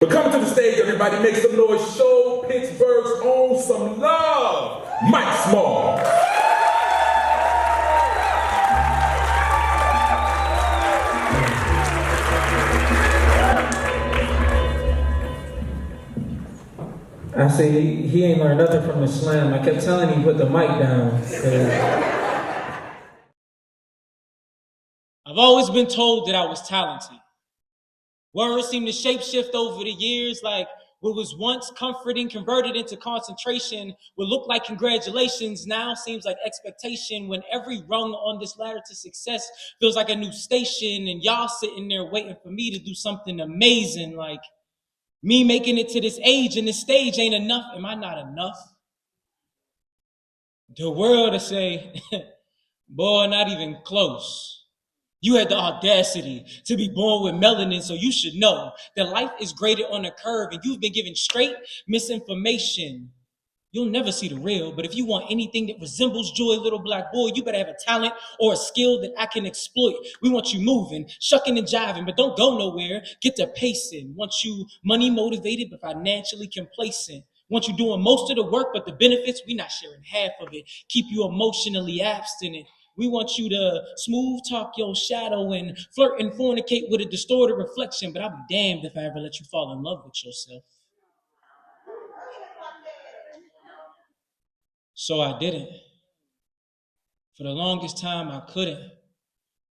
But come to the stage, everybody, make some noise. Show Pittsburgh's own some love. Mike Small. I say he ain't learned nothing from the slam. I kept telling him put the mic down. I've always been told that I was talented. Words seem to shapeshift over the years, like what was once comforting converted into concentration, what looked like congratulations now seems like expectation, when every rung on this ladder to success feels like a new station, and y'all sitting there waiting for me to do something amazing, like me making it to this age and this stage ain't enough. Am I not enough? The world to say, boy, not even close. You had the audacity to be born with melanin, so you should know that life is graded on a curve and you've been given straight misinformation. You'll never see the real, but if you want anything that resembles joy, little black boy, you better have a talent or a skill that I can exploit. We want you moving, shucking and jiving, but don't go nowhere. Get to pacing. Want you money motivated, but financially complacent. Want you doing most of the work, but the benefits, we not sharing half of it. Keep you emotionally abstinent. We want you to smooth talk your shadow and flirt and fornicate with a distorted reflection, but I'll be damned if I ever let you fall in love with yourself. So I didn't. For the longest time, I couldn't.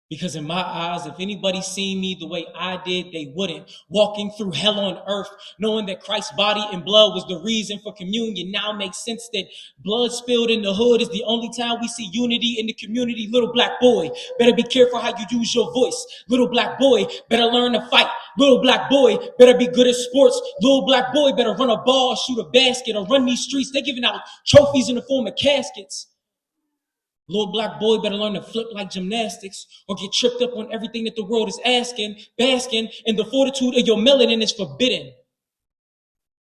Because in my eyes, if anybody seen me the way I did, they wouldn't. Walking through hell on earth, knowing that Christ's body and blood was the reason for communion, now makes sense that blood spilled in the hood is the only time we see unity in the community. Little black boy, better be careful how you use your voice. Little black boy, better learn to fight. Little black boy, better be good at sports. Little black boy, better run a ball, shoot a basket, or run these streets. They're giving out trophies in the form of caskets. Little black boy better learn to flip like gymnastics or get tripped up on everything that the world is asking, basking, and the fortitude of your melanin is forbidden.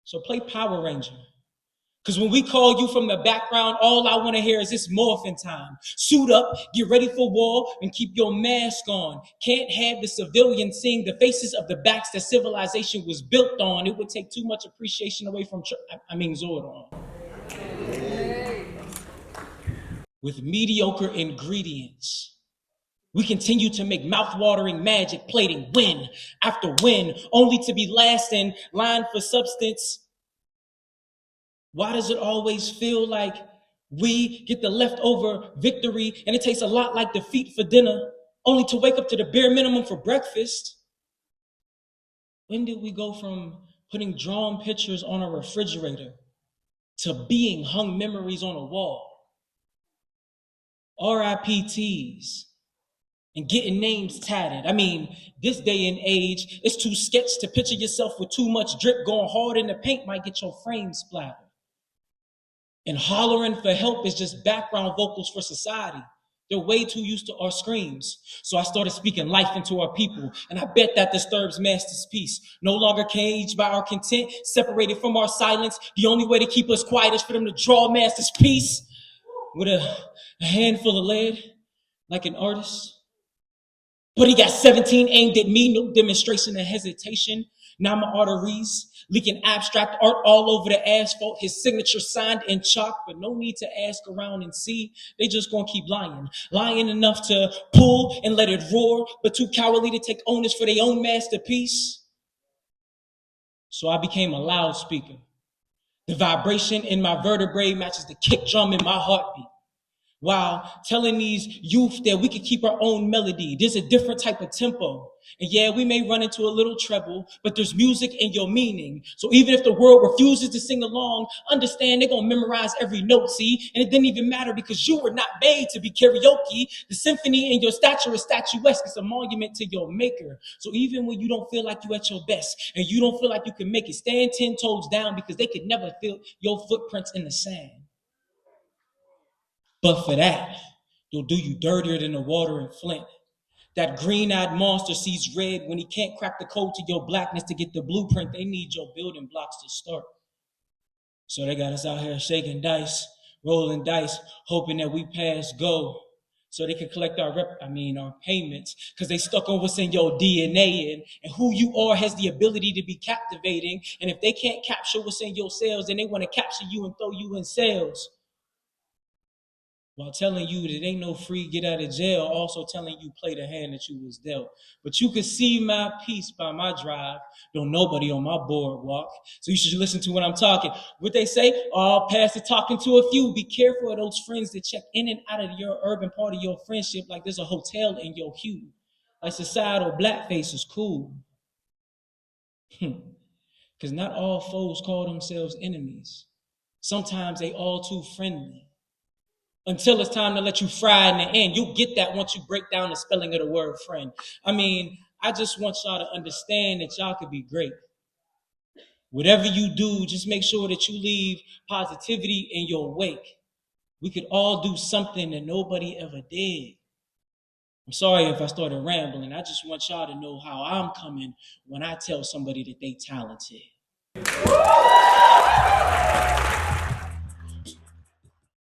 So play Power Ranger. Because when we call you from the background, all I want to hear is it's morphin' time. Suit up, get ready for war, and keep your mask on. Can't have the civilians seeing the faces of the backs that civilization was built on. It would take too much appreciation away from, Zordon. With mediocre ingredients, we continue to make mouth-watering magic plating win after win, only to be last in line for substance. Why does it always feel like we get the leftover victory and it tastes a lot like defeat for dinner, only to wake up to the bare minimum for breakfast? When did we go from putting drawn pictures on a refrigerator to being hung memories on a wall? RIPTs and getting names tatted. I mean, this day and age, it's too sketch to picture yourself with too much drip. Going hard in the paint might get your frame splattered. And hollering for help is just background vocals for society. They're way too used to our screams. So I started speaking life into our people, and I bet that disturbs master's peace. No longer caged by our content, separated from our silence. The only way to keep us quiet is for them to draw master's peace with a handful of lead, like an artist. But he got 17 aimed at me, no demonstration of hesitation. Now my arteries leaking abstract art all over the asphalt, his signature signed in chalk, but no need to ask around and see. They just gonna keep lying enough to pull and let it roar, but too cowardly to take onus for their own masterpiece. So I became a loudspeaker. The vibration in my vertebrae matches the kick drum in my heartbeat, while telling these youth that we can keep our own melody. There's a different type of tempo. And yeah, we may run into a little treble, but there's music in your meaning. So even if the world refuses to sing along, understand they're going to memorize every note, see? And it didn't even matter because you were not made to be karaoke. The symphony in your stature is statuesque. It's a monument to your maker. So even when you don't feel like you're at your best and you don't feel like you can make it, stand 10 toes down because they could never feel your footprints in the sand. But for that, they'll do you dirtier than the water in Flint. That green-eyed monster sees red when he can't crack the code to your blackness to get the blueprint. They need your building blocks to start. So they got us out here shaking dice, rolling dice, hoping that we pass go. so they can collect our our payments, because they stuck on what's in your DNA, and who you are has the ability to be captivating. And if they can't capture what's in your cells, then they want to capture you and throw you in cells, while telling you that ain't no free get out of jail, also telling you play the hand that you was dealt. But you can see my peace by my drive, don't nobody on my boardwalk. So you should listen to what I'm talking. What they say, all past it talking to a few. Be careful of those friends that check in and out of your urban part of your friendship like there's a hotel in your hue. Like societal blackface is cool. Because not all foes call themselves enemies. Sometimes they all too friendly. Until it's time to let you fry in the end. You'll get that once you break down the spelling of the word friend. I just want y'all to understand that y'all could be great. Whatever you do, just make sure that you leave positivity in your wake. We could all do something that nobody ever did. I'm sorry if I started rambling. I just want y'all to know how I'm coming when I tell somebody that they talented.